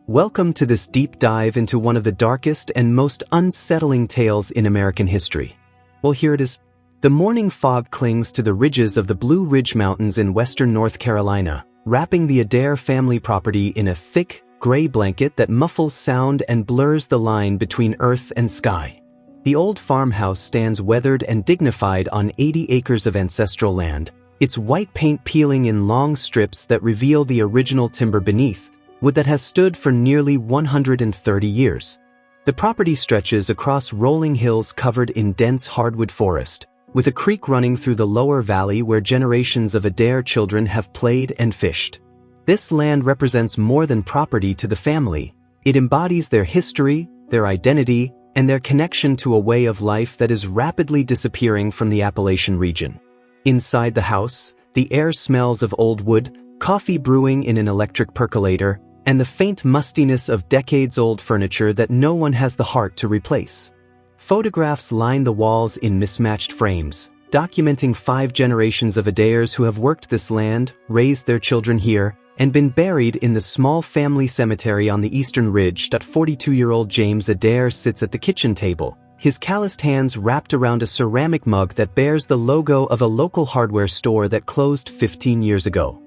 Welcome to this deep dive into one of the darkest and most unsettling tales in American history. Well, here it is. The morning fog clings to the ridges of the Blue Ridge Mountains in western North Carolina, wrapping the Adair family property in a thick, gray blanket that muffles sound and blurs the line between earth and sky. The old farmhouse stands weathered and dignified on 80 acres of ancestral land, its white paint peeling in long strips that reveal the original timber beneath, wood that has stood for nearly 130 years. The property stretches across rolling hills covered in dense hardwood forest, with a creek running through the lower valley where generations of Adair children have played and fished. This land represents more than property to the family. It embodies their history, their identity, and their connection to a way of life that is rapidly disappearing from the Appalachian region. Inside the house, the air smells of old wood, coffee brewing in an electric percolator, and the faint mustiness of decades-old furniture that no one has the heart to replace. Photographs line the walls in mismatched frames, documenting 5 generations of Adairs who have worked this land, raised their children here, and been buried in the small family cemetery on the eastern ridge. 42-year-old James Adair sits at the kitchen table, his calloused hands wrapped around a ceramic mug that bears the logo of a local hardware store that closed 15 years ago.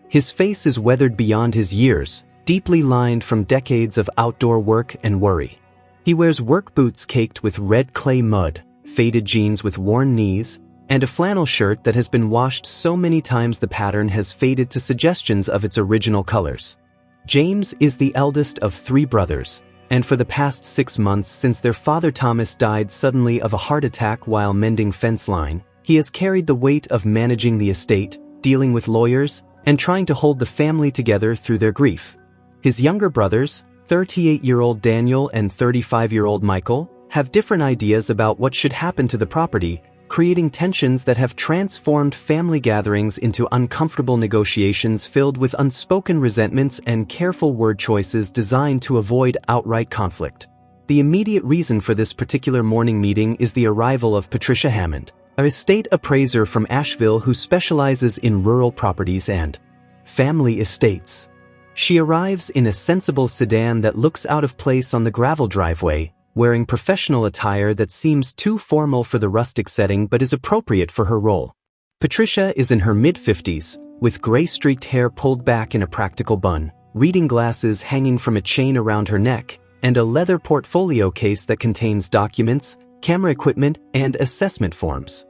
His face is weathered beyond his years, deeply lined from decades of outdoor work and worry. He wears work boots caked with red clay mud, faded jeans with worn knees, and a flannel shirt that has been washed so many times the pattern has faded to suggestions of its original colors. James is the eldest of 3 brothers, and for the past 6 months since their father Thomas died suddenly of a heart attack while mending fence line, he has carried the weight of managing the estate, dealing with lawyers, and trying to hold the family together through their grief. His younger brothers, 38-year-old Daniel and 35-year-old Michael, have different ideas about what should happen to the property, creating tensions that have transformed family gatherings into uncomfortable negotiations filled with unspoken resentments and careful word choices designed to avoid outright conflict. The immediate reason for this particular morning meeting is the arrival of Patricia Hammond, an estate appraiser from Asheville who specializes in rural properties and family estates. She arrives in a sensible sedan that looks out of place on the gravel driveway, wearing professional attire that seems too formal for the rustic setting but is appropriate for her role. Patricia is in her mid-50s, with gray-streaked hair pulled back in a practical bun, reading glasses hanging from a chain around her neck, and a leather portfolio case that contains documents, camera equipment, and assessment forms.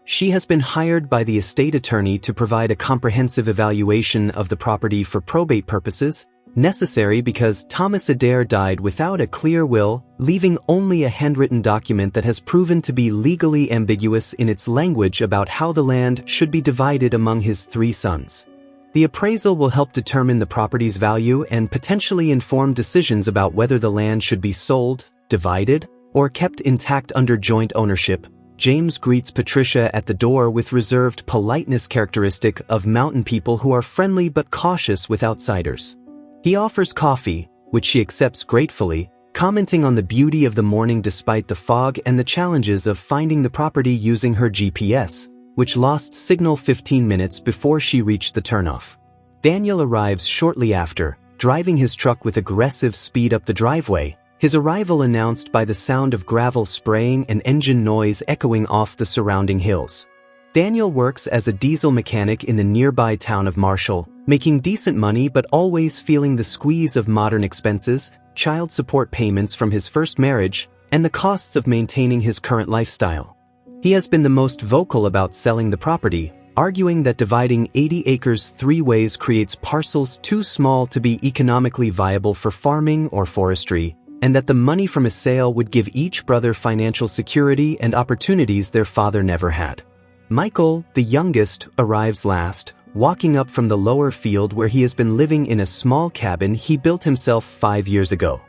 She has been hired by the estate attorney to provide a comprehensive evaluation of the property for probate purposes, necessary because Thomas Adair died without a clear will, leaving only a handwritten document that has proven to be legally ambiguous in its language about how the land should be divided among his 3 sons. The appraisal will help determine the property's value and potentially inform decisions about whether the land should be sold, divided, or kept intact under joint ownership. James greets Patricia at the door with reserved politeness characteristic of mountain people who are friendly but cautious with outsiders. He offers coffee, which she accepts gratefully, commenting on the beauty of the morning despite the fog and the challenges of finding the property using her GPS, which lost signal 15 minutes before she reached the turnoff. Daniel arrives shortly after, driving his truck with aggressive speed up the driveway, his arrival announced by the sound of gravel spraying and engine noise echoing off the surrounding hills. Daniel works as a diesel mechanic in the nearby town of Marshall, making decent money but always feeling the squeeze of modern expenses, child support payments from his first marriage, and the costs of maintaining his current lifestyle. He has been the most vocal about selling the property, arguing that dividing 80 acres 3 ways creates parcels too small to be economically viable for farming or forestry, and that the money from a sale would give each brother financial security and opportunities their father never had. Michael, the youngest, arrives last, walking up from the lower field where he has been living in a small cabin he built himself 5 years ago.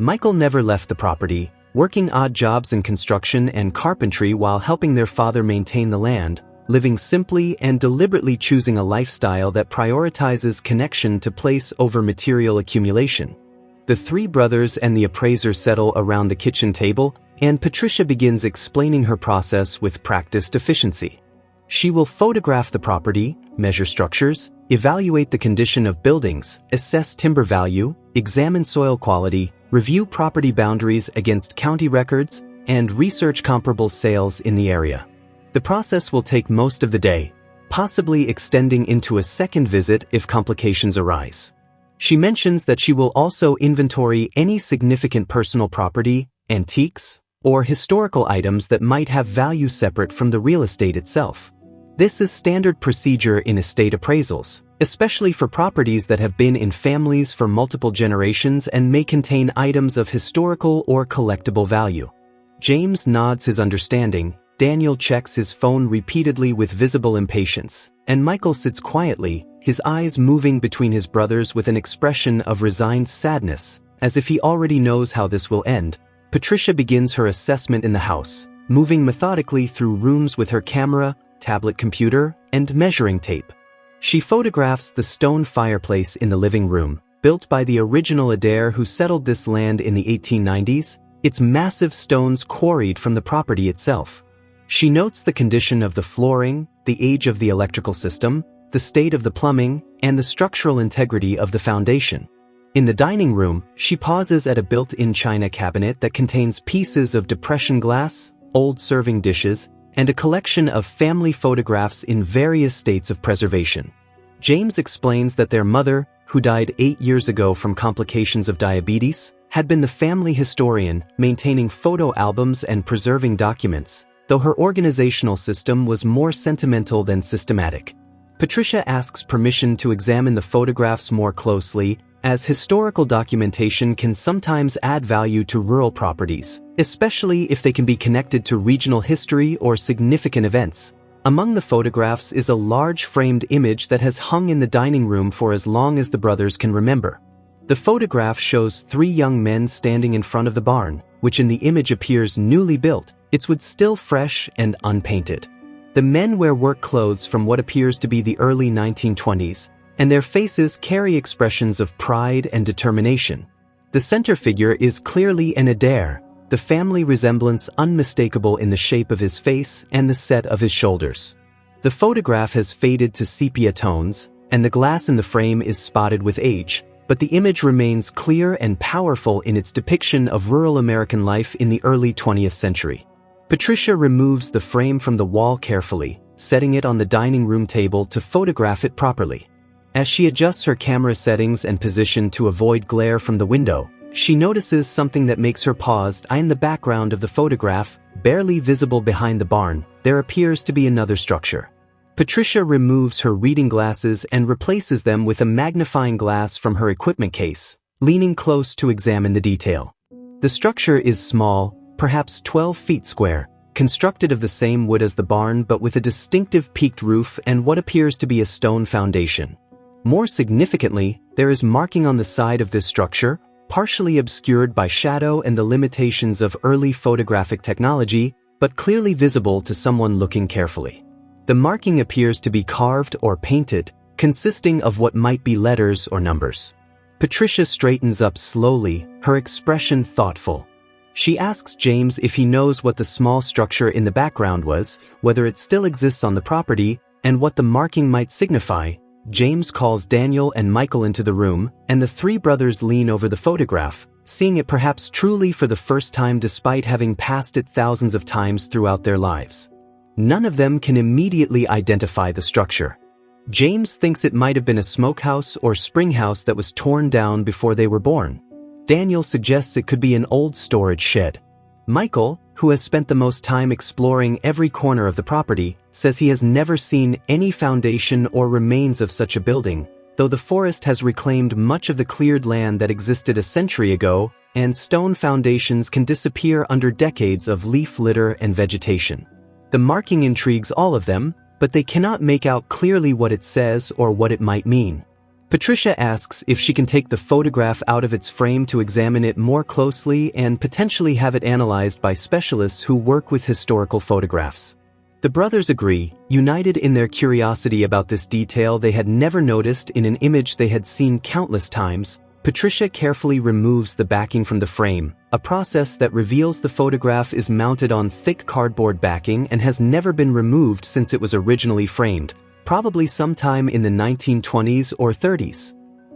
Michael never left the property, working odd jobs in construction and carpentry while helping their father maintain the land, living simply and deliberately choosing a lifestyle that prioritizes connection to place over material accumulation. The 3 brothers and the appraiser settle around the kitchen table, and Patricia begins explaining her process with practiced efficiency. She will photograph the property, measure structures, evaluate the condition of buildings, assess timber value, examine soil quality, review property boundaries against county records, and research comparable sales in the area. The process will take most of the day, possibly extending into a second visit if complications arise. She mentions that she will also inventory any significant personal property, antiques, or historical items that might have value separate from the real estate itself. This is standard procedure in estate appraisals, especially for properties that have been in families for multiple generations and may contain items of historical or collectible value. James nods his understanding, Daniel checks his phone repeatedly with visible impatience, and Michael sits quietly, his eyes moving between his brothers with an expression of resigned sadness, as if he already knows how this will end. Patricia begins her assessment in the house, moving methodically through rooms with her camera, tablet computer, and measuring tape. She photographs the stone fireplace in the living room, built by the original Adair who settled this land in the 1890s, its massive stones quarried from the property itself. She notes the condition of the flooring, the age of the electrical system, the state of the plumbing, and the structural integrity of the foundation. In the dining room, she pauses at a built-in china cabinet that contains pieces of depression glass, old serving dishes, and a collection of family photographs in various states of preservation. James explains that their mother, who died 8 years ago from complications of diabetes, had been the family historian, maintaining photo albums and preserving documents, though her organizational system was more sentimental than systematic. Patricia asks permission to examine the photographs more closely, as historical documentation can sometimes add value to rural properties, especially if they can be connected to regional history or significant events. Among the photographs is a large framed image that has hung in the dining room for as long as the brothers can remember. The photograph shows 3 young men standing in front of the barn, which in the image appears newly built, its wood still fresh and unpainted. The men wear work clothes from what appears to be the early 1920s, and their faces carry expressions of pride and determination. The center figure is clearly an Adair, the family resemblance unmistakable in the shape of his face and the set of his shoulders. The photograph has faded to sepia tones, and the glass in the frame is spotted with age, but the image remains clear and powerful in its depiction of rural American life in the early 20th century. Patricia removes the frame from the wall carefully, setting it on the dining room table to photograph it properly. As she adjusts her camera settings and position to avoid glare from the window, she notices something that makes her pause. In the background of the photograph, barely visible behind the barn, there appears to be another structure. Patricia removes her reading glasses and replaces them with a magnifying glass from her equipment case, leaning close to examine the detail. The structure is small, perhaps 12 feet square, constructed of the same wood as the barn but with a distinctive peaked roof and what appears to be a stone foundation. More significantly, there is marking on the side of this structure, partially obscured by shadow and the limitations of early photographic technology, but clearly visible to someone looking carefully. The marking appears to be carved or painted, consisting of what might be letters or numbers. Patricia straightens up slowly, her expression thoughtful. She asks James if he knows what the small structure in the background was, whether it still exists on the property, and what the marking might signify. James calls Daniel and Michael into the room, and the 3 brothers lean over the photograph, seeing it perhaps truly for the first time despite having passed it thousands of times throughout their lives. None of them can immediately identify the structure. James thinks it might have been a smokehouse or spring house that was torn down before they were born. Daniel suggests it could be an old storage shed. Michael, who has spent the most time exploring every corner of the property, says he has never seen any foundation or remains of such a building, though the forest has reclaimed much of the cleared land that existed a century ago, and stone foundations can disappear under decades of leaf litter and vegetation. The marking intrigues all of them, but they cannot make out clearly what it says or what it might mean. Patricia asks if she can take the photograph out of its frame to examine it more closely and potentially have it analyzed by specialists who work with historical photographs. The brothers agree, united in their curiosity about this detail they had never noticed in an image they had seen countless times. Patricia carefully removes the backing from the frame, a process that reveals the photograph is mounted on thick cardboard backing and has never been removed since it was originally framed, probably sometime in the 1920s or 30s.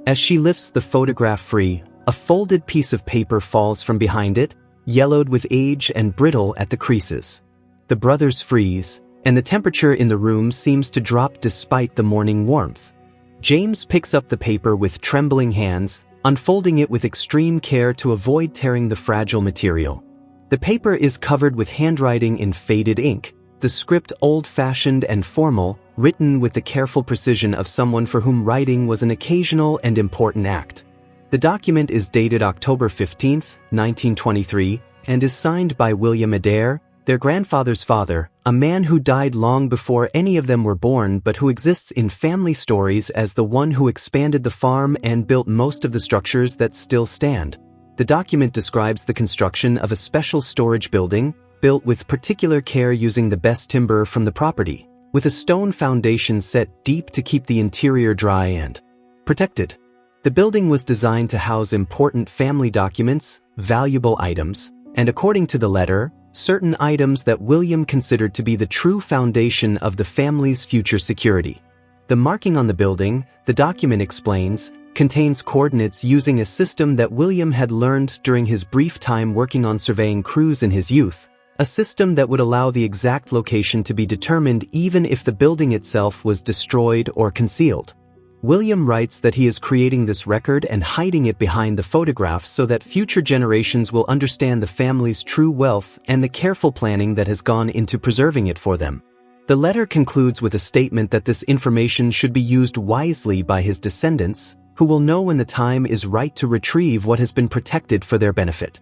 As she lifts the photograph free, a folded piece of paper falls from behind it, yellowed with age and brittle at the creases. The brothers freeze, and the temperature in the room seems to drop despite the morning warmth. James picks up the paper with trembling hands, unfolding it with extreme care to avoid tearing the fragile material. The paper is covered with handwriting in faded ink, the script old-fashioned and formal, written with the careful precision of someone for whom writing was an occasional and important act. The document is dated October 15, 1923, and is signed by William Adair, their grandfather's father, a man who died long before any of them were born but who exists in family stories as the one who expanded the farm and built most of the structures that still stand. The document describes the construction of a special storage building, built with particular care using the best timber from the property, with a stone foundation set deep to keep the interior dry and protected. The building was designed to house important family documents, valuable items, and according to the letter, certain items that William considered to be the true foundation of the family's future security. The marking on the building, the document explains, contains coordinates using a system that William had learned during his brief time working on surveying crews in his youth, a system that would allow the exact location to be determined even if the building itself was destroyed or concealed. William writes that he is creating this record and hiding it behind the photographs so that future generations will understand the family's true wealth and the careful planning that has gone into preserving it for them. The letter concludes with a statement that this information should be used wisely by his descendants, who will know when the time is right to retrieve what has been protected for their benefit.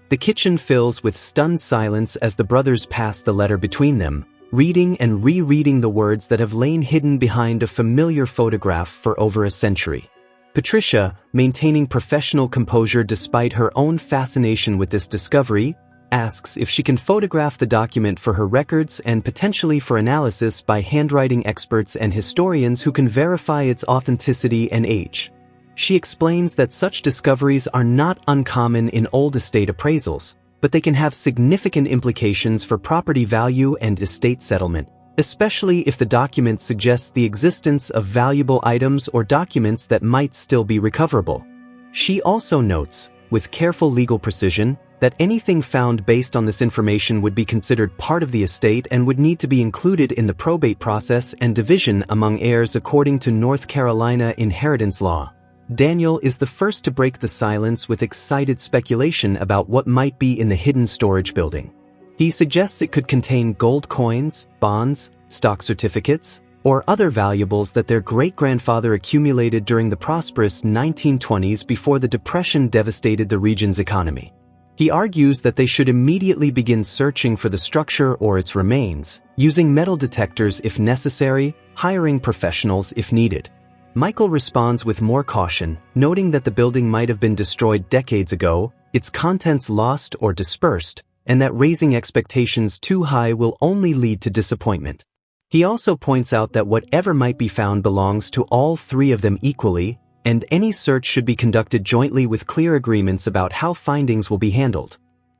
The kitchen fills with stunned silence as the brothers pass the letter between them, reading and rereading the words that have lain hidden behind a familiar photograph for over a century. Patricia, maintaining professional composure despite her own fascination with this discovery, asks if she can photograph the document for her records and potentially for analysis by handwriting experts and historians who can verify its authenticity and age. She explains that such discoveries are not uncommon in old estate appraisals, but they can have significant implications for property value and estate settlement, especially if the document suggests the existence of valuable items or documents that might still be recoverable. She also notes, with careful legal precision, that anything found based on this information would be considered part of the estate and would need to be included in the probate process and division among heirs according to North Carolina inheritance law. Daniel is the first to break the silence with excited speculation about what might be in the hidden storage building. He suggests it could contain gold coins, bonds, stock certificates, or other valuables that their great-grandfather accumulated during the prosperous 1920s before the Depression devastated the region's economy. He argues that they should immediately begin searching for the structure or its remains, using metal detectors if necessary, hiring professionals if needed. Michael responds with more caution, noting that the building might have been destroyed decades ago, its contents lost or dispersed, and that raising expectations too high will only lead to disappointment. He also points out that whatever might be found belongs to all three of them equally, and any search should be conducted jointly with clear agreements about how findings will be handled.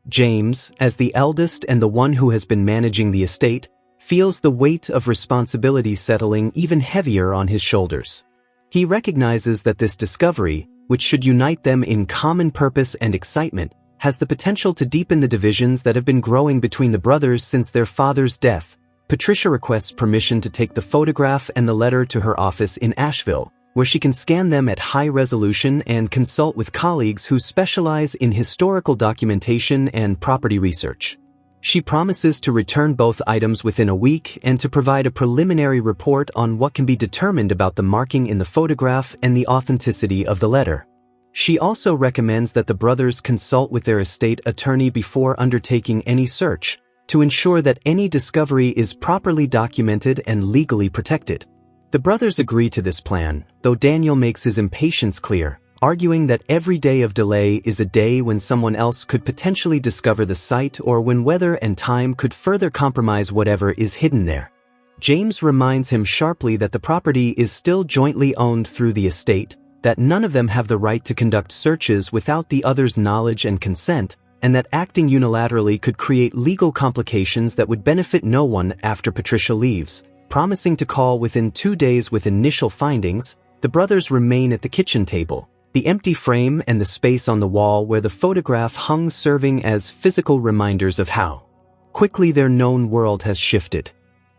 James, as the eldest and the one who has been managing the estate, feels the weight of responsibility settling even heavier on his shoulders. He recognizes that this discovery, which should unite them in common purpose and excitement, has the potential to deepen the divisions that have been growing between the brothers since their father's death. Patricia requests permission to take the photograph and the letter to her office in Asheville, where she can scan them at high resolution and consult with colleagues who specialize in historical documentation and property research. She promises to return both items within a week and to provide a preliminary report on what can be determined about the marking in the photograph and the authenticity of the letter. She also recommends that the brothers consult with their estate attorney before undertaking any search, to ensure that any discovery is properly documented and legally protected. The brothers agree to this plan, though Daniel makes his impatience clear, arguing that every day of delay is a day when someone else could potentially discover the site or when weather and time could further compromise whatever is hidden there. James reminds him sharply that the property is still jointly owned through the estate, that none of them have the right to conduct searches without the other's knowledge and consent, and that acting unilaterally could create legal complications that would benefit no one after Patricia leaves. Promising to call within 2 days with initial findings, the brothers remain at the kitchen table, the empty frame and the space on the wall where the photograph hung serving as physical reminders of how quickly their known world has shifted.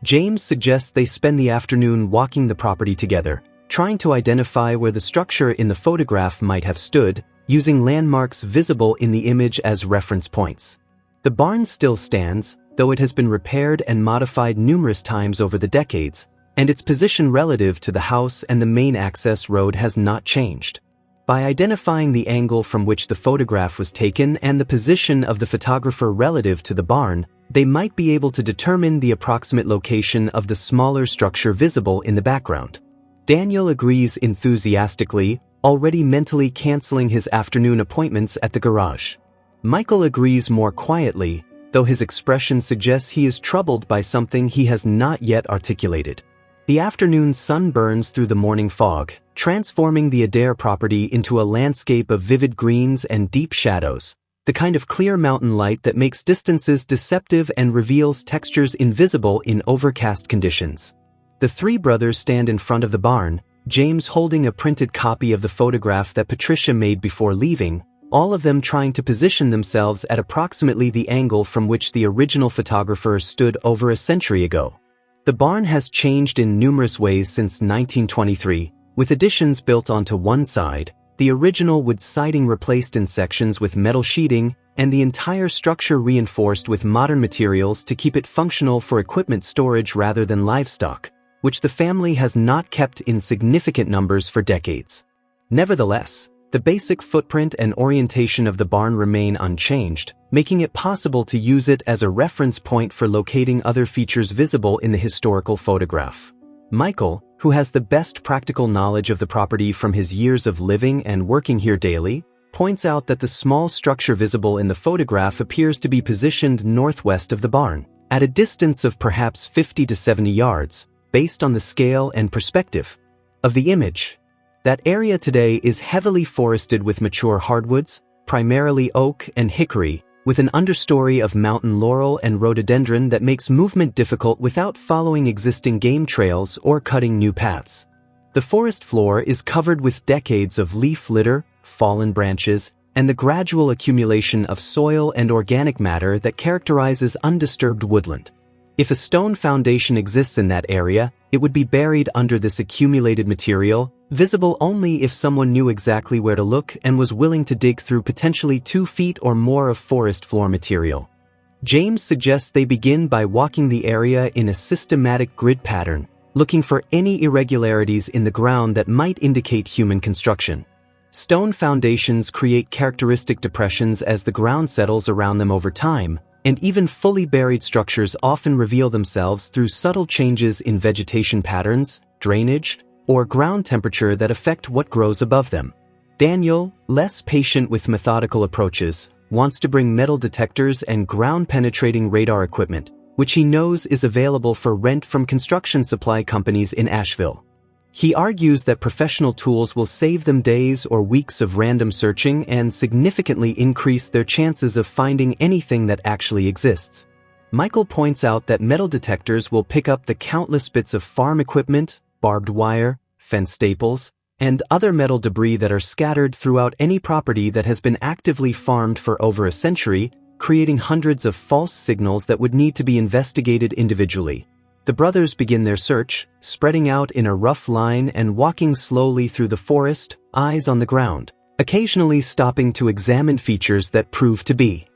James suggests they spend the afternoon walking the property together, trying to identify where the structure in the photograph might have stood, using landmarks visible in the image as reference points. The barn still stands, though it has been repaired and modified numerous times over the decades, and its position relative to the house and the main access road has not changed. By identifying the angle from which the photograph was taken and the position of the photographer relative to the barn, they might be able to determine the approximate location of the smaller structure visible in the background. Daniel agrees enthusiastically, already mentally canceling his afternoon appointments at the garage. Michael agrees more quietly, though his expression suggests he is troubled by something he has not yet articulated. The afternoon sun burns through the morning fog, transforming the Adair property into a landscape of vivid greens and deep shadows, the kind of clear mountain light that makes distances deceptive and reveals textures invisible in overcast conditions. The three brothers stand in front of the barn, James holding a printed copy of the photograph that Patricia made before leaving, all of them trying to position themselves at approximately the angle from which the original photographer stood over a century ago. The barn has changed in numerous ways since 1923, with additions built onto one side, the original wood siding replaced in sections with metal sheeting, and the entire structure reinforced with modern materials to keep it functional for equipment storage rather than livestock, which the family has not kept in significant numbers for decades. Nevertheless, the basic footprint and orientation of the barn remain unchanged, making it possible to use it as a reference point for locating other features visible in the historical photograph. Michael, who has the best practical knowledge of the property from his years of living and working here daily, points out that the small structure visible in the photograph appears to be positioned northwest of the barn, at a distance of perhaps 50 to 70 yards, based on the scale and perspective of the image. That area today is heavily forested with mature hardwoods, primarily oak and hickory, with an understory of mountain laurel and rhododendron that makes movement difficult without following existing game trails or cutting new paths. The forest floor is covered with decades of leaf litter, fallen branches, and the gradual accumulation of soil and organic matter that characterizes undisturbed woodland. If a stone foundation exists in that area, it would be buried under this accumulated material, visible only if someone knew exactly where to look and was willing to dig through potentially 2 feet or more of forest floor material. James suggests they begin by walking the area in a systematic grid pattern, looking for any irregularities in the ground that might indicate human construction. Stone foundations create characteristic depressions as the ground settles around them over time, and even fully buried structures often reveal themselves through subtle changes in vegetation patterns, drainage, or ground temperature that affect what grows above them. Daniel, less patient with methodical approaches, wants to bring metal detectors and ground-penetrating radar equipment, which he knows is available for rent from construction supply companies in Asheville. He argues that professional tools will save them days or weeks of random searching and significantly increase their chances of finding anything that actually exists. Michael points out that metal detectors will pick up the countless bits of farm equipment, barbed wire, fence staples, and other metal debris that are scattered throughout any property that has been actively farmed for over a century, creating hundreds of false signals that would need to be investigated individually. The brothers begin their search, spreading out in a rough line and walking slowly through the forest, eyes on the ground, occasionally stopping to examine features that prove to be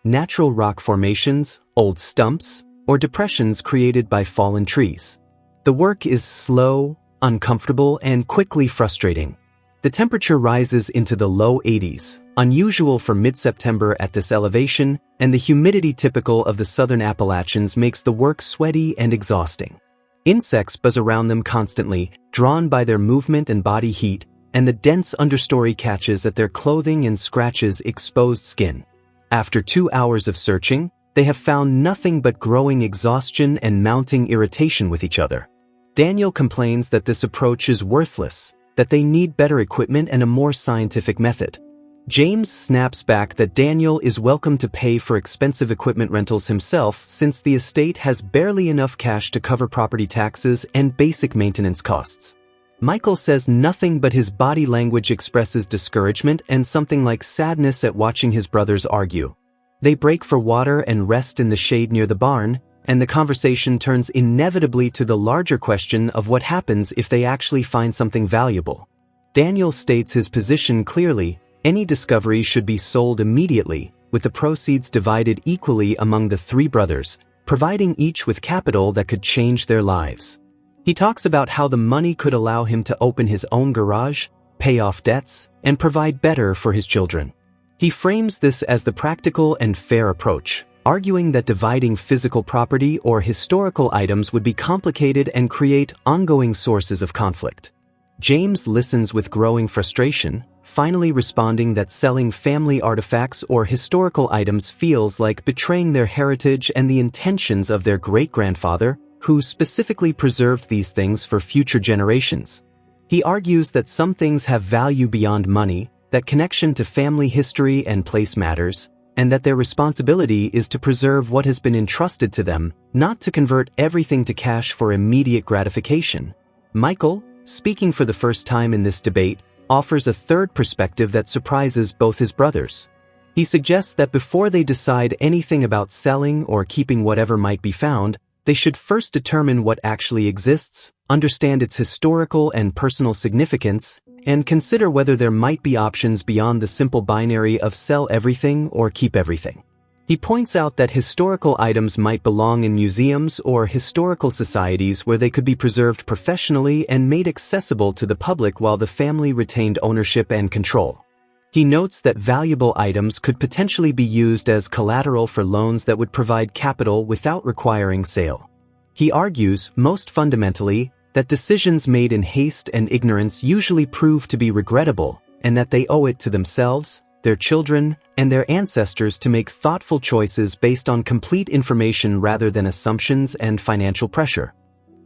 natural rock formations, old stumps, or depressions created by fallen trees. The work is slow, uncomfortable, and quickly frustrating. The temperature rises into the low 80s, unusual for mid-September at this elevation, and the humidity typical of the southern Appalachians makes the work sweaty and exhausting. Insects buzz around them constantly, drawn by their movement and body heat, and the dense understory catches at their clothing and scratches exposed skin. After 2 hours of searching, they have found nothing but growing exhaustion and mounting irritation with each other. Daniel complains that this approach is worthless, that they need better equipment and a more scientific method. James snaps back that Daniel is welcome to pay for expensive equipment rentals himself since the estate has barely enough cash to cover property taxes and basic maintenance costs. Michael says nothing, but his body language expresses discouragement and something like sadness at watching his brothers argue. They break for water and rest in the shade near the barn, and the conversation turns inevitably to the larger question of what happens if they actually find something valuable. Daniel states his position clearly: any discovery should be sold immediately, with the proceeds divided equally among the three brothers, providing each with capital that could change their lives. He talks about how the money could allow him to open his own garage, pay off debts, and provide better for his children. He frames this as the practical and fair approach, arguing that dividing physical property or historical items would be complicated and create ongoing sources of conflict. James listens with growing frustration, finally responding that selling family artifacts or historical items feels like betraying their heritage and the intentions of their great-grandfather, who specifically preserved these things for future generations. He argues that some things have value beyond money, that connection to family history and place matters, and that their responsibility is to preserve what has been entrusted to them, not to convert everything to cash for immediate gratification. Michael, speaking for the first time in this debate, offers a third perspective that surprises both his brothers. He suggests that before they decide anything about selling or keeping whatever might be found, they should first determine what actually exists, understand its historical and personal significance, and consider whether there might be options beyond the simple binary of sell everything or keep everything. He points out that historical items might belong in museums or historical societies where they could be preserved professionally and made accessible to the public while the family retained ownership and control. He notes that valuable items could potentially be used as collateral for loans that would provide capital without requiring sale. He argues, most fundamentally, that decisions made in haste and ignorance usually prove to be regrettable, and that they owe it to themselves, their children, and their ancestors to make thoughtful choices based on complete information rather than assumptions and financial pressure.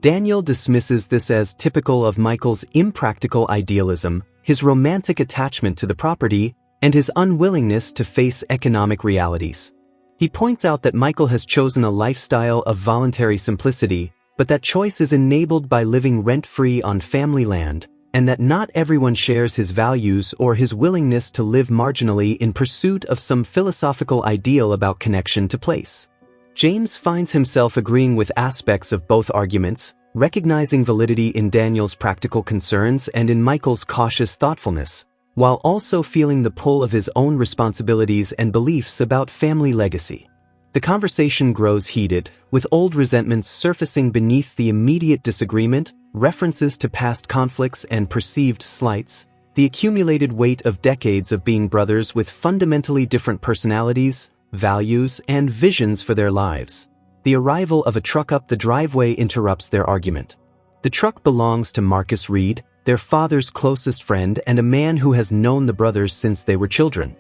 Daniel dismisses this as typical of Michael's impractical idealism, his romantic attachment to the property, and his unwillingness to face economic realities. He points out that Michael has chosen a lifestyle of voluntary simplicity, but that choice is enabled by living rent-free on family land, and that not everyone shares his values or his willingness to live marginally in pursuit of some philosophical ideal about connection to place. James finds himself agreeing with aspects of both arguments, recognizing validity in Daniel's practical concerns and in Michael's cautious thoughtfulness, while also feeling the pull of his own responsibilities and beliefs about family legacy. The conversation grows heated, with old resentments surfacing beneath the immediate disagreement, references to past conflicts and perceived slights, the accumulated weight of decades of being brothers with fundamentally different personalities, values, and visions for their lives. The arrival of a truck up the driveway interrupts their argument. The truck belongs to Marcus Reed, their father's closest friend and a man who has known the brothers since they were children.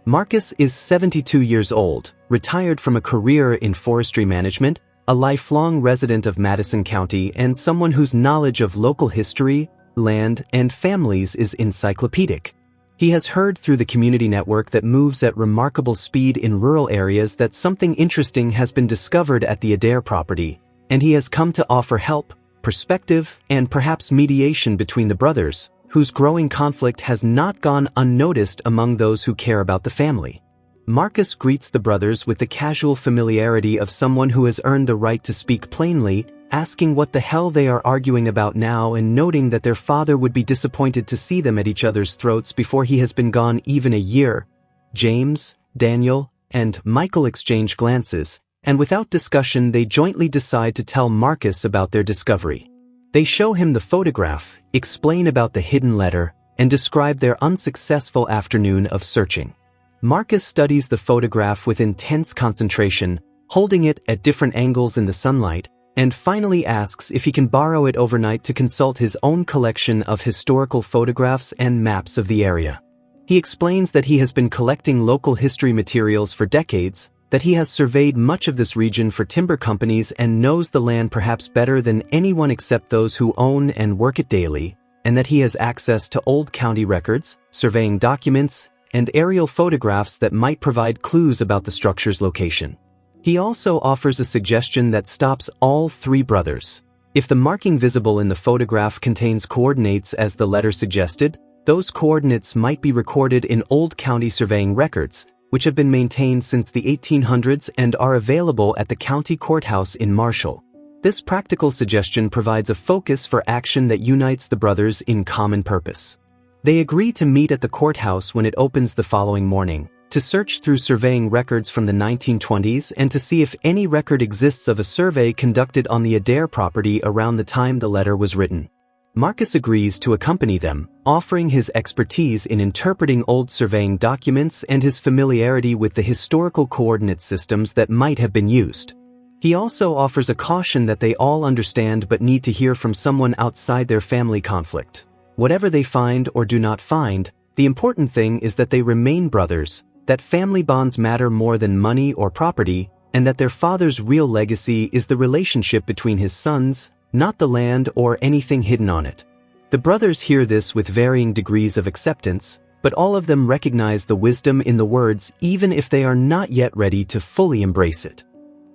Marcus is 72 years old, retired from a career in forestry management, a lifelong resident of Madison County, and someone whose knowledge of local history, land, and families is encyclopedic. He has heard through the community network that moves at remarkable speed in rural areas that something interesting has been discovered at the Adair property, and he has come to offer help, perspective, and perhaps mediation between the brothers, whose growing conflict has not gone unnoticed among those who care about the family. Marcus greets the brothers with the casual familiarity of someone who has earned the right to speak plainly, asking what the hell they are arguing about now and noting that their father would be disappointed to see them at each other's throats before he has been gone even a year. James, Daniel, and Michael exchange glances, and without discussion they jointly decide to tell Marcus about their discovery. They show him the photograph, explain about the hidden letter, and describe their unsuccessful afternoon of searching. Marcus studies the photograph with intense concentration, holding it at different angles in the sunlight, and finally asks if he can borrow it overnight to consult his own collection of historical photographs and maps of the area. He explains that he has been collecting local history materials for decades, that he has surveyed much of this region for timber companies and knows the land perhaps better than anyone except those who own and work it daily, and that he has access to old county records, surveying documents, and aerial photographs that might provide clues about the structure's location. He also offers a suggestion that stops all three brothers. If the marking visible in the photograph contains coordinates as the letter suggested, those coordinates might be recorded in old county surveying records, which have been maintained since the 1800s and are available at the county courthouse in Marshall. This practical suggestion provides a focus for action that unites the brothers in common purpose. They agree to meet at the courthouse when it opens the following morning, to search through surveying records from the 1920s and to see if any record exists of a survey conducted on the Adair property around the time the letter was written. Marcus agrees to accompany them, offering his expertise in interpreting old surveying documents and his familiarity with the historical coordinate systems that might have been used. He also offers a caution that they all understand but need to hear from someone outside their family conflict. Whatever they find or do not find, the important thing is that they remain brothers, that family bonds matter more than money or property, and that their father's real legacy is the relationship between his sons, not the land or anything hidden on it. The brothers hear this with varying degrees of acceptance, but all of them recognize the wisdom in the words even if they are not yet ready to fully embrace it.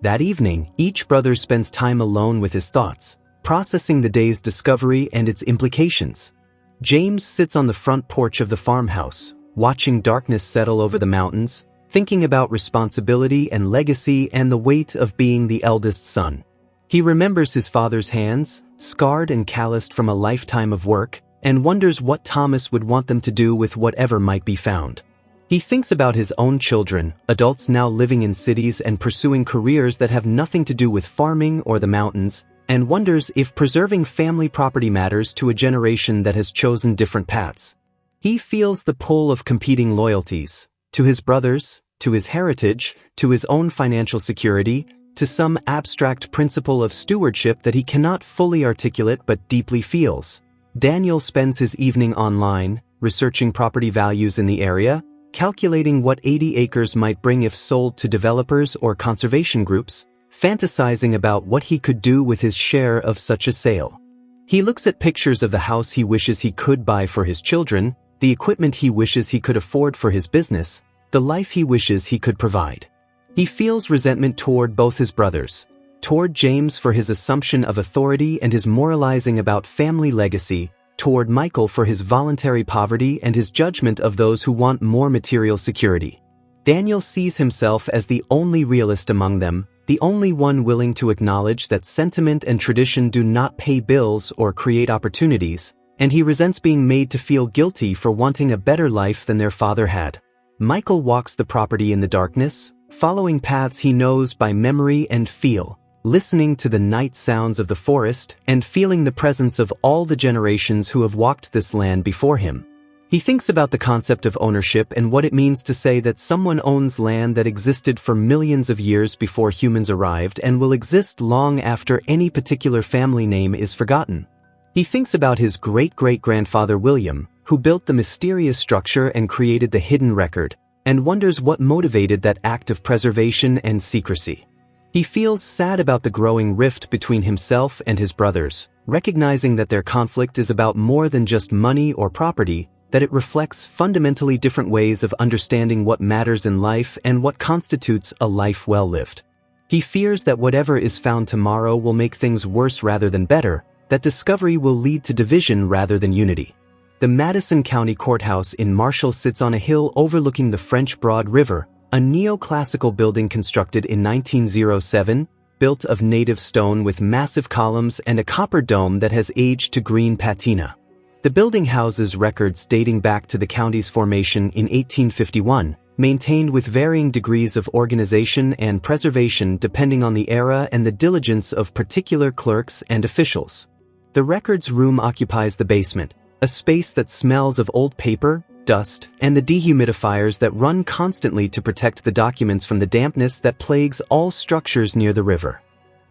That evening, each brother spends time alone with his thoughts, processing the day's discovery and its implications. James sits on the front porch of the farmhouse, watching darkness settle over the mountains, thinking about responsibility and legacy and the weight of being the eldest son. He remembers his father's hands, scarred and calloused from a lifetime of work, and wonders what Thomas would want them to do with whatever might be found. He thinks about his own children, adults now living in cities and pursuing careers that have nothing to do with farming or the mountains, and wonders if preserving family property matters to a generation that has chosen different paths. He feels the pull of competing loyalties, to his brothers, to his heritage, to his own financial security, to some abstract principle of stewardship that he cannot fully articulate but deeply feels. Daniel spends his evening online, researching property values in the area, calculating what 80 acres might bring if sold to developers or conservation groups, fantasizing about what he could do with his share of such a sale. He looks at pictures of the house he wishes he could buy for his children, the equipment he wishes he could afford for his business, the life he wishes he could provide. He feels resentment toward both his brothers, toward James for his assumption of authority and his moralizing about family legacy, toward Michael for his voluntary poverty and his judgment of those who want more material security. Daniel sees himself as the only realist among them, the only one willing to acknowledge that sentiment and tradition do not pay bills or create opportunities, and he resents being made to feel guilty for wanting a better life than their father had. Michael walks the property in the darkness, following paths he knows by memory and feel, listening to the night sounds of the forest and feeling the presence of all the generations who have walked this land before him. He thinks about the concept of ownership and what it means to say that someone owns land that existed for millions of years before humans arrived and will exist long after any particular family name is forgotten. He thinks about his great-great-grandfather William, who built the mysterious structure and created the hidden record, and wonders what motivated that act of preservation and secrecy. He feels sad about the growing rift between himself and his brothers, recognizing that their conflict is about more than just money or property, that it reflects fundamentally different ways of understanding what matters in life and what constitutes a life well lived. He fears that whatever is found tomorrow will make things worse rather than better, that discovery will lead to division rather than unity. The Madison County Courthouse in Marshall sits on a hill overlooking the French Broad River, a neoclassical building constructed in 1907, built of native stone with massive columns and a copper dome that has aged to green patina. The building houses records dating back to the county's formation in 1851, maintained with varying degrees of organization and preservation depending on the era and the diligence of particular clerks and officials. The records room occupies the basement, a space that smells of old paper, dust, and the dehumidifiers that run constantly to protect the documents from the dampness that plagues all structures near the river.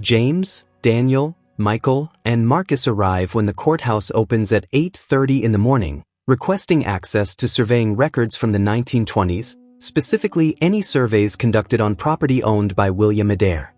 James, Daniel, Michael, and Marcus arrive when the courthouse opens at 8:30 in the morning, requesting access to surveying records from the 1920s, specifically any surveys conducted on property owned by William Adair.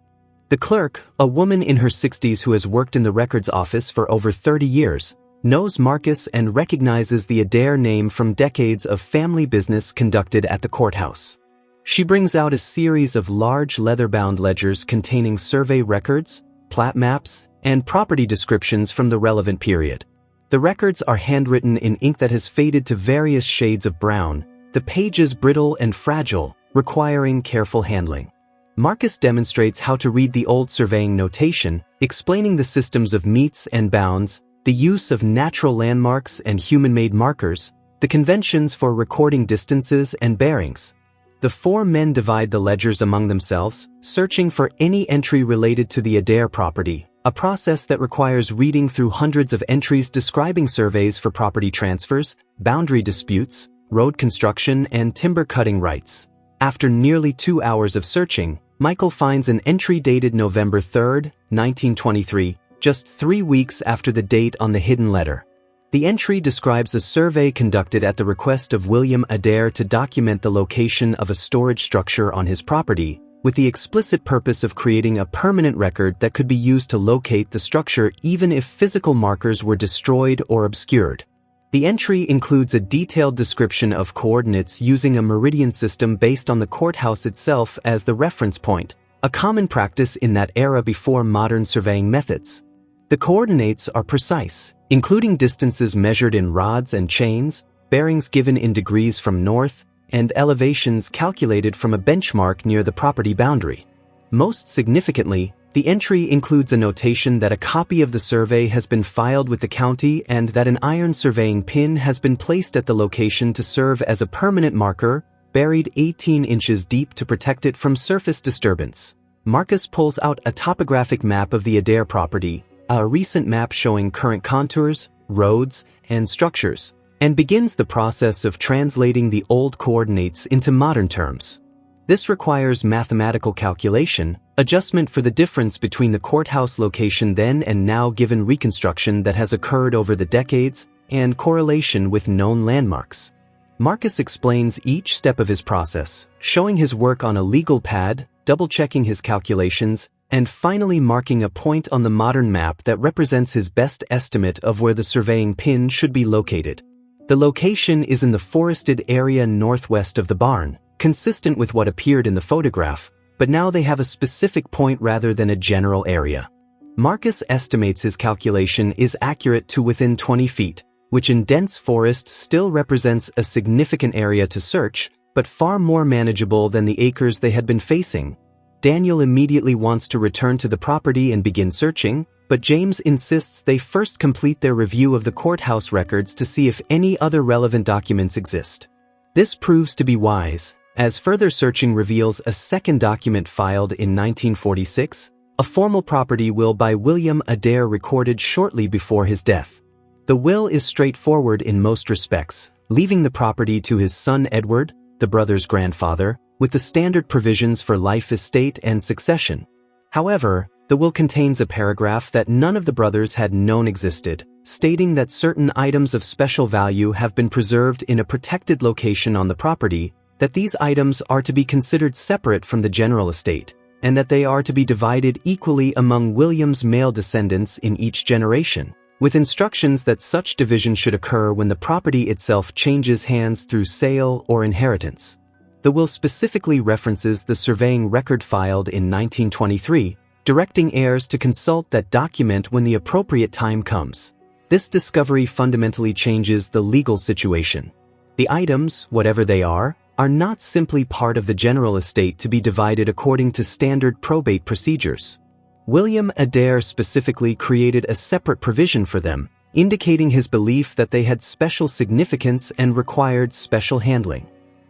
The clerk, a woman in her 60s who has worked in the records office for over 30 years, knows Marcus and recognizes the Adair name from decades of family business conducted at the courthouse. She brings out a series of large leather-bound ledgers containing survey records, plat maps, and property descriptions from the relevant period. The records are handwritten in ink that has faded to various shades of brown, the pages brittle and fragile, requiring careful handling. Marcus demonstrates how to read the old surveying notation, explaining the systems of metes and bounds, the use of natural landmarks and human-made markers, the conventions for recording distances and bearings. The four men divide the ledgers among themselves, searching for any entry related to the Adair property, a process that requires reading through hundreds of entries describing surveys for property transfers, boundary disputes, road construction, and timber cutting rights. After nearly 2 hours of searching, Michael finds an entry dated November 3, 1923, just 3 weeks after the date on the hidden letter. The entry describes a survey conducted at the request of William Adair to document the location of a storage structure on his property, with the explicit purpose of creating a permanent record that could be used to locate the structure even if physical markers were destroyed or obscured. The entry includes a detailed description of coordinates using a meridian system based on the courthouse itself as the reference point, a common practice in that era before modern surveying methods. The coordinates are precise, including distances measured in rods and chains, bearings given in degrees from north, and elevations calculated from a benchmark near the property boundary. Most significantly, the entry includes a notation that a copy of the survey has been filed with the county and that an iron surveying pin has been placed at the location to serve as a permanent marker, buried 18 inches deep to protect it from surface disturbance. Marcus pulls out a topographic map of the Adair property, a recent map showing current contours, roads, and structures, and begins the process of translating the old coordinates into modern terms. This requires mathematical calculation, adjustment for the difference between the courthouse location then and now given reconstruction that has occurred over the decades, and correlation with known landmarks. Marcus explains each step of his process, showing his work on a legal pad, double-checking his calculations, and finally marking a point on the modern map that represents his best estimate of where the surveying pin should be located. The location is in the forested area northwest of the barn, consistent with what appeared in the photograph, but now they have a specific point rather than a general area. Marcus estimates his calculation is accurate to within 20 feet, which in dense forest still represents a significant area to search, but far more manageable than the acres they had been facing. Daniel immediately wants to return to the property and begin searching, but James insists they first complete their review of the courthouse records to see if any other relevant documents exist. This proves to be wise, as further searching reveals a second document filed in 1946, a formal property will by William Adair recorded shortly before his death. The will is straightforward in most respects, leaving the property to his son Edward, the brother's grandfather, with the standard provisions for life estate and succession. However, the will contains a paragraph that none of the brothers had known existed, stating that certain items of special value have been preserved in a protected location on the property, that these items are to be considered separate from the general estate, and that they are to be divided equally among William's male descendants in each generation, with instructions that such division should occur when the property itself changes hands through sale or inheritance. The will specifically references the surveying record filed in 1923, directing heirs to consult that document when the appropriate time comes. This discovery fundamentally changes the legal situation. The items, whatever they are not simply part of the general estate to be divided according to standard probate procedures. William Adair specifically created a separate provision for them, indicating his belief that they had special significance and required special handling.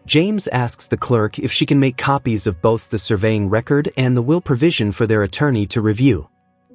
James asks the clerk if she can make copies of both the surveying record and the will provision for their attorney to review.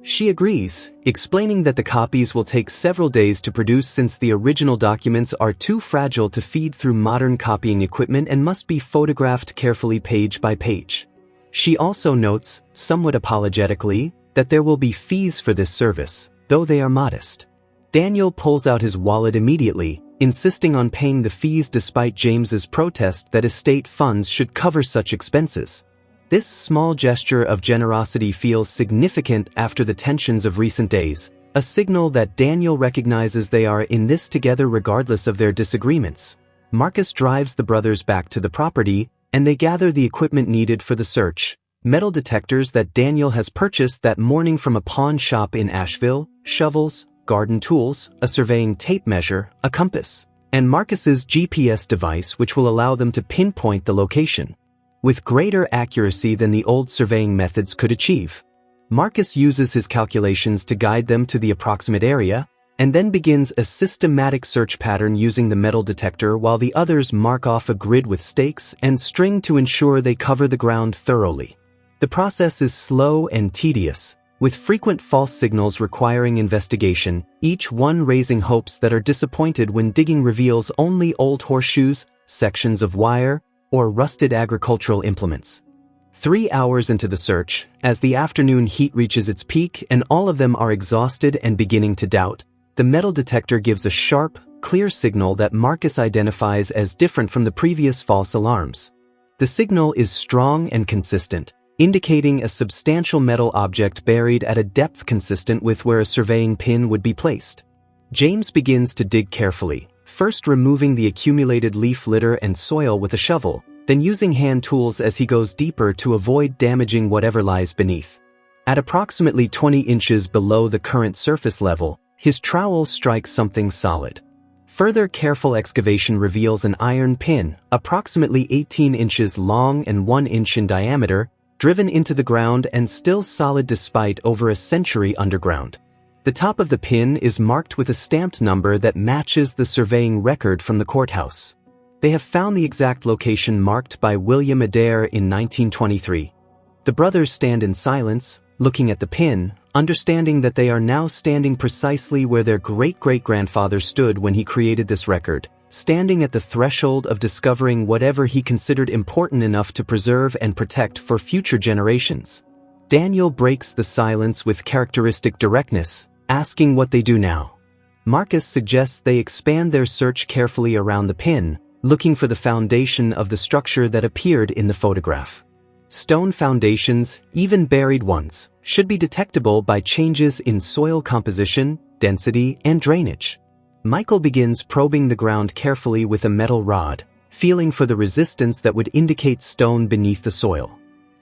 She agrees, explaining that the copies will take several days to produce since the original documents are too fragile to feed through modern copying equipment and must be photographed carefully page by page. She also notes, somewhat apologetically, that there will be fees for this service, though they are modest. Daniel pulls out his wallet immediately, insisting on paying the fees despite James's protest that estate funds should cover such expenses. This small gesture of generosity feels significant after the tensions of recent days, a signal that Daniel recognizes they are in this together regardless of their disagreements. Marcus drives the brothers back to the property, and they gather the equipment needed for the search: metal detectors that Daniel has purchased that morning from a pawn shop in Asheville, shovels, garden tools, a surveying tape measure, a compass, and Marcus's GPS device, which will allow them to pinpoint the location with greater accuracy than the old surveying methods could achieve. Marcus uses his calculations to guide them to the approximate area, and then begins a systematic search pattern using the metal detector while the others mark off a grid with stakes and string to ensure they cover the ground thoroughly. The process is slow and tedious, with frequent false signals requiring investigation, each one raising hopes that are disappointed when digging reveals only old horseshoes, sections of wire, or rusted agricultural implements. 3 hours into the search, as the afternoon heat reaches its peak and all of them are exhausted and beginning to doubt, the metal detector gives a sharp, clear signal that Marcus identifies as different from the previous false alarms. The signal is strong and consistent, indicating a substantial metal object buried at a depth consistent with where a surveying pin would be placed. James begins to dig carefully, first removing the accumulated leaf litter and soil with a shovel, then using hand tools as he goes deeper to avoid damaging whatever lies beneath. At approximately 20 inches below the current surface level, his trowel strikes something solid. Further careful excavation reveals an iron pin, approximately 18 inches long and 1 inch in diameter, driven into the ground and still solid despite over a century underground. The top of the pin is marked with a stamped number that matches the surveying record from the courthouse. They have found the exact location marked by William Adair in 1923. The brothers stand in silence, looking at the pin, understanding that they are now standing precisely where their great-great-grandfather stood when he created this record, standing at the threshold of discovering whatever he considered important enough to preserve and protect for future generations. Daniel breaks the silence with characteristic directness, asking what they do now. Marcus suggests they expand their search carefully around the pin, looking for the foundation of the structure that appeared in the photograph. Stone foundations, even buried ones, should be detectable by changes in soil composition, density, and drainage. Michael begins probing the ground carefully with a metal rod, feeling for the resistance that would indicate stone beneath the soil.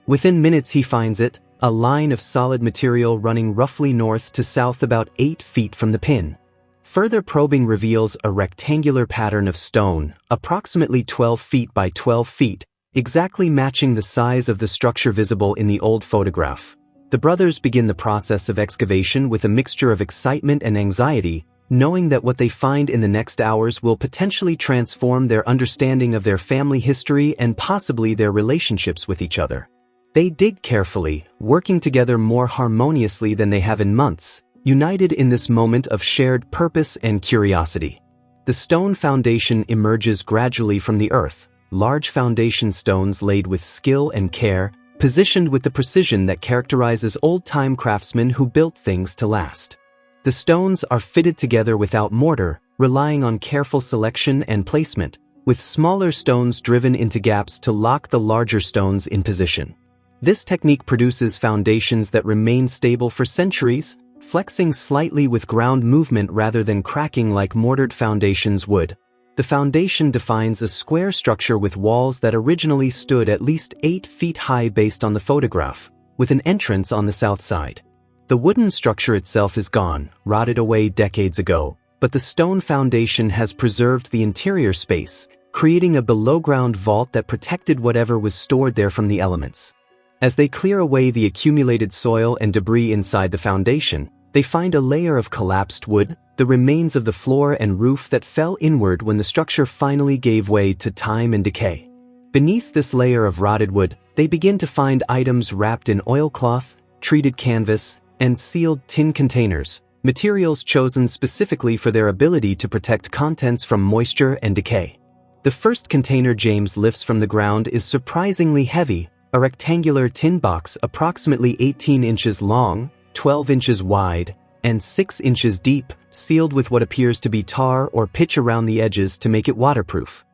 Within minutes he finds it, a line of solid material running roughly north to south about 8 feet from the pin. Further probing reveals a rectangular pattern of stone, approximately 12 feet by 12 feet, exactly matching the size of the structure visible in the old photograph. The brothers begin the process of excavation with a mixture of excitement and anxiety, knowing that what they find in the next hours will potentially transform their understanding of their family history and possibly their relationships with each other. They dig carefully, working together more harmoniously than they have in months, united in this moment of shared purpose and curiosity. The stone foundation emerges gradually from the earth, large foundation stones laid with skill and care, positioned with the precision that characterizes old-time craftsmen who built things to last. The stones are fitted together without mortar, relying on careful selection and placement, with smaller stones driven into gaps to lock the larger stones in position. This technique produces foundations that remain stable for centuries, flexing slightly with ground movement rather than cracking like mortared foundations would. The foundation defines a square structure with walls that originally stood at least 8 feet high based on the photograph, with an entrance on the south side. The wooden structure itself is gone, rotted away decades ago, but the stone foundation has preserved the interior space, creating a below-ground vault that protected whatever was stored there from the elements. As they clear away the accumulated soil and debris inside the foundation, they find a layer of collapsed wood, the remains of the floor and roof that fell inward when the structure finally gave way to time and decay. Beneath this layer of rotted wood, they begin to find items wrapped in oilcloth, treated canvas, and sealed tin containers, materials chosen specifically for their ability to protect contents from moisture and decay. The first container James lifts from the ground is surprisingly heavy, a rectangular tin box approximately 18 inches long, 12 inches wide, and 6 inches deep, sealed with what appears to be tar or pitch around the edges to make it waterproof.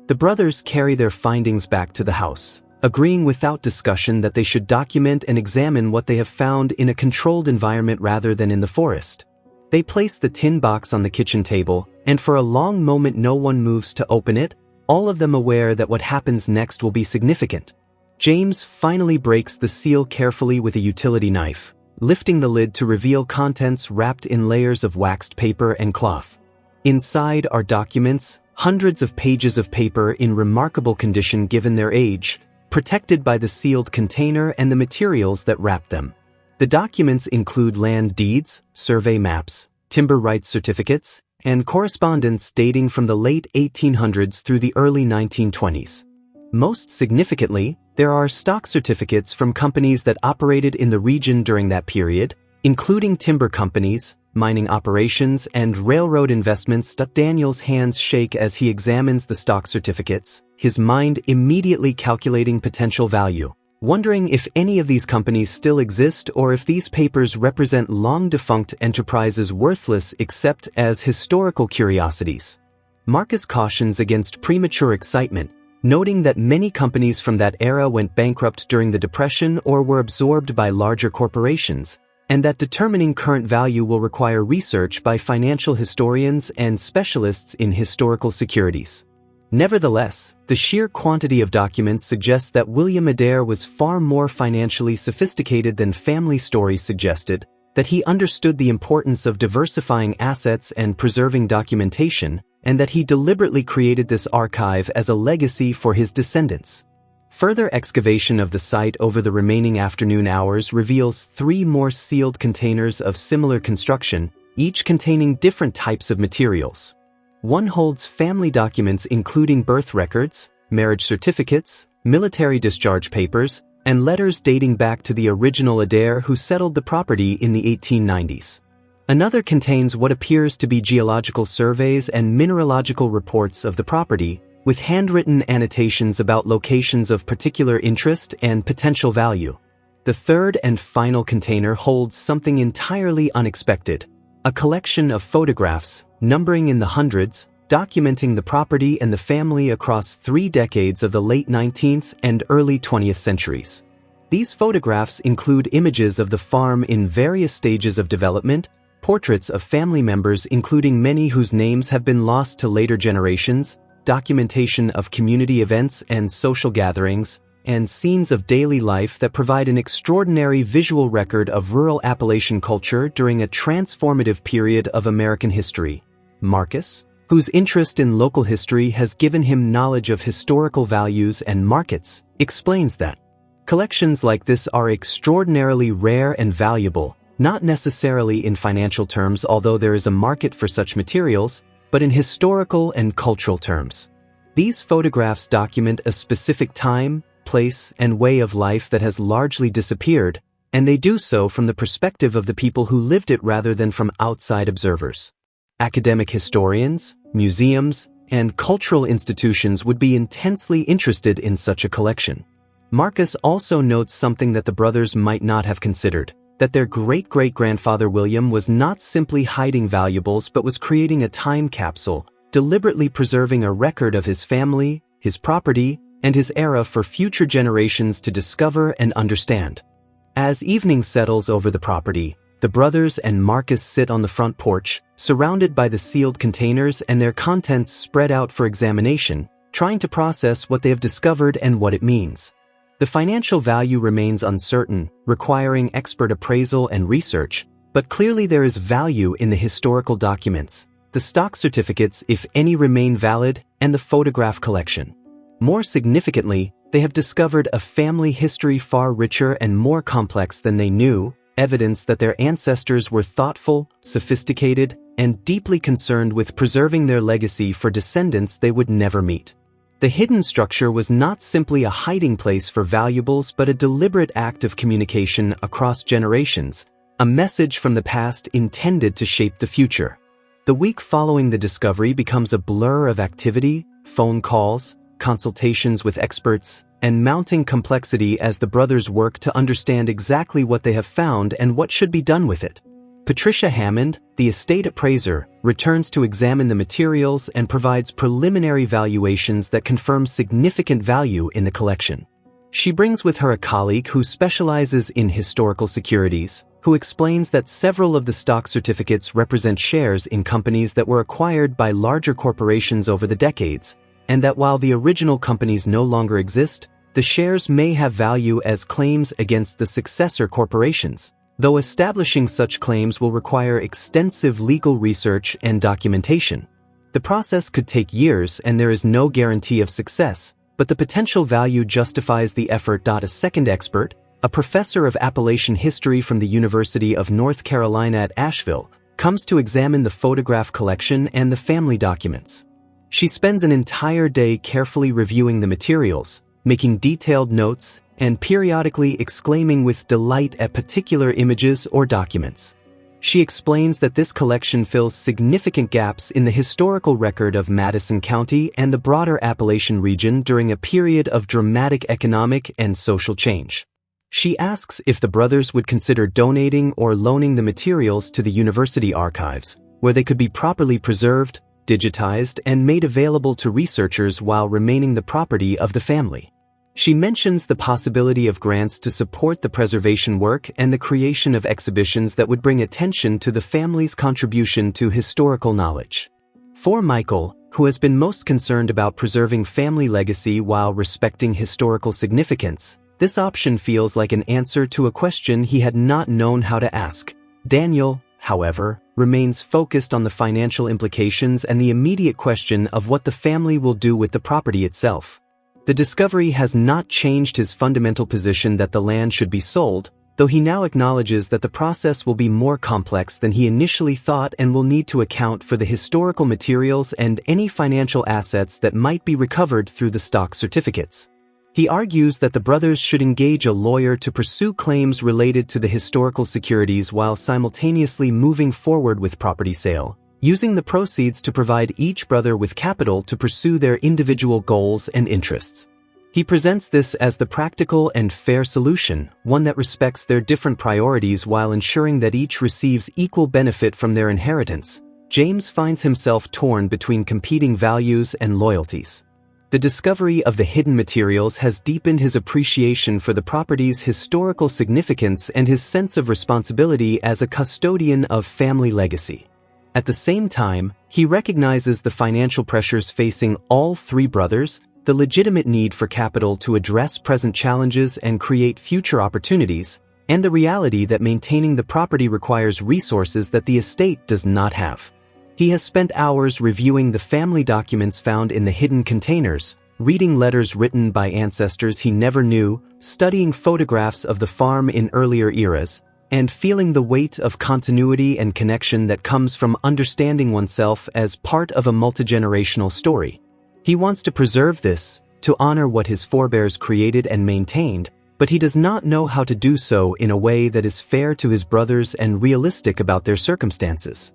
The brothers carry their findings back to the house, agreeing without discussion that they should document and examine what they have found in a controlled environment rather than in the forest. They place the tin box on the kitchen table, and for a long moment no one moves to open it, all of them aware that what happens next will be significant. James finally breaks the seal carefully with a utility knife, lifting the lid to reveal contents wrapped in layers of waxed paper and cloth. Inside are documents, hundreds of pages of paper in remarkable condition given their age, protected by the sealed container and the materials that wrap them. The documents include land deeds, survey maps, timber rights certificates, and correspondence dating from the late 1800s through the early 1920s. Most significantly, there are stock certificates from companies that operated in the region during that period, including timber companies, mining operations, and railroad investments. Daniel's hands shake as he examines the stock certificates, his mind immediately calculating potential value, wondering if any of these companies still exist or if these papers represent long-defunct enterprises worthless except as historical curiosities. Marcus cautions against premature excitement, noting that many companies from that era went bankrupt during the Depression or were absorbed by larger corporations, and that determining current value will require research by financial historians and specialists in historical securities. Nevertheless, the sheer quantity of documents suggests that William Adair was far more financially sophisticated than family stories suggested, that he understood the importance of diversifying assets and preserving documentation, and that he deliberately created this archive as a legacy for his descendants. Further excavation of the site over the remaining afternoon hours reveals 3 more sealed containers of similar construction, each containing different types of materials. One holds family documents including birth records, marriage certificates, military discharge papers, and letters dating back to the original Adair who settled the property in the 1890s. Another contains what appears to be geological surveys and mineralogical reports of the property, with handwritten annotations about locations of particular interest and potential value. The third and final container holds something entirely unexpected, a collection of photographs, numbering in the hundreds, documenting the property and the family across 3 decades of the late 19th and early 20th centuries. These photographs include images of the farm in various stages of development, portraits of family members including many whose names have been lost to later generations, documentation of community events and social gatherings, and scenes of daily life that provide an extraordinary visual record of rural Appalachian culture during a transformative period of American history. Marcus, whose interest in local history has given him knowledge of historical values and markets, explains that collections like this are extraordinarily rare and valuable, not necessarily in financial terms although there is a market for such materials, but in historical and cultural terms. These photographs document a specific time, place, and way of life that has largely disappeared, and they do so from the perspective of the people who lived it rather than from outside observers. Academic historians, museums, and cultural institutions would be intensely interested in such a collection. Marcus also notes something that the brothers might not have considered, that their great-great-grandfather William was not simply hiding valuables but was creating a time capsule, deliberately preserving a record of his family, his property, and his era for future generations to discover and understand. As evening settles over the property, the brothers and Marcus sit on the front porch, surrounded by the sealed containers and their contents spread out for examination, trying to process what they have discovered and what it means. The financial value remains uncertain, requiring expert appraisal and research, but clearly there is value in the historical documents, the stock certificates if any remain valid, and the photograph collection. More significantly, they have discovered a family history far richer and more complex than they knew, evidence that their ancestors were thoughtful, sophisticated, and deeply concerned with preserving their legacy for descendants they would never meet. The hidden structure was not simply a hiding place for valuables but a deliberate act of communication across generations, a message from the past intended to shape the future. The week following the discovery becomes a blur of activity, phone calls, consultations with experts, and mounting complexity as the brothers work to understand exactly what they have found and what should be done with it. Patricia Hammond, the estate appraiser, returns to examine the materials and provides preliminary valuations that confirm significant value in the collection. She brings with her a colleague who specializes in historical securities, who explains that several of the stock certificates represent shares in companies that were acquired by larger corporations over the decades, and that while the original companies no longer exist, the shares may have value as claims against the successor corporations, though establishing such claims will require extensive legal research and documentation. The process could take years and there is no guarantee of success, but the potential value justifies the effort. A second expert, a professor of Appalachian history from the University of North Carolina at Asheville, comes to examine the photograph collection and the family documents. She spends an entire day carefully reviewing the materials, making detailed notes, and periodically exclaiming with delight at particular images or documents. She explains that this collection fills significant gaps in the historical record of Madison County and the broader Appalachian region during a period of dramatic economic and social change. She asks if the brothers would consider donating or loaning the materials to the university archives, where they could be properly preserved, digitized, and made available to researchers while remaining the property of the family. She mentions the possibility of grants to support the preservation work and the creation of exhibitions that would bring attention to the family's contribution to historical knowledge. For Michael, who has been most concerned about preserving family legacy while respecting historical significance, this option feels like an answer to a question he had not known how to ask. Daniel, however, remains focused on the financial implications and the immediate question of what the family will do with the property itself. The discovery has not changed his fundamental position that the land should be sold, though he now acknowledges that the process will be more complex than he initially thought and will need to account for the historical materials and any financial assets that might be recovered through the stock certificates. He argues that the brothers should engage a lawyer to pursue claims related to the historical securities while simultaneously moving forward with property sale, using the proceeds to provide each brother with capital to pursue their individual goals and interests. He presents this as the practical and fair solution, one that respects their different priorities while ensuring that each receives equal benefit from their inheritance. James finds himself torn between competing values and loyalties. The discovery of the hidden materials has deepened his appreciation for the property's historical significance and his sense of responsibility as a custodian of family legacy. At the same time, he recognizes the financial pressures facing all three brothers, the legitimate need for capital to address present challenges and create future opportunities, and the reality that maintaining the property requires resources that the estate does not have. He has spent hours reviewing the family documents found in the hidden containers, reading letters written by ancestors he never knew, studying photographs of the farm in earlier eras, and feeling the weight of continuity and connection that comes from understanding oneself as part of a multigenerational story. He wants to preserve this, to honor what his forebears created and maintained, but he does not know how to do so in a way that is fair to his brothers and realistic about their circumstances.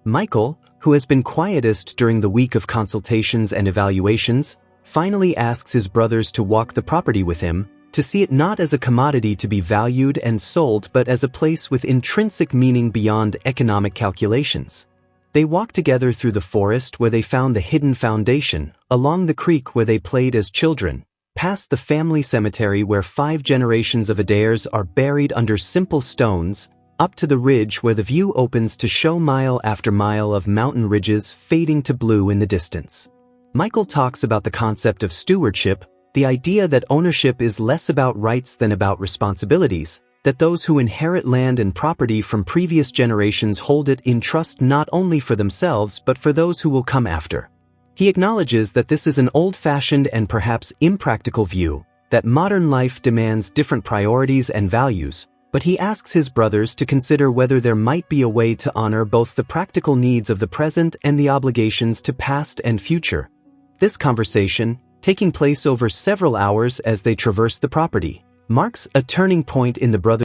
Michael, who has been quietest during the week of consultations and evaluations, finally asks his brothers to walk the property with him, to see it not as a commodity to be valued and sold but as a place with intrinsic meaning beyond economic calculations. They walk together through the forest where they found the hidden foundation, along the creek where they played as children, past the family cemetery where 5 generations of Adairs are buried under simple stones, up to the ridge where the view opens to show mile after mile of mountain ridges fading to blue in the distance. Michael talks about the concept of stewardship, the idea that ownership is less about rights than about responsibilities, that those who inherit land and property from previous generations hold it in trust not only for themselves but for those who will come after. He acknowledges that this is an old-fashioned and perhaps impractical view, that modern life demands different priorities and values, but he asks his brothers to consider whether there might be a way to honor both the practical needs of the present and the obligations to past and future. This conversation, taking place over several hours as they traverse the property, marks a turning point in the brothers'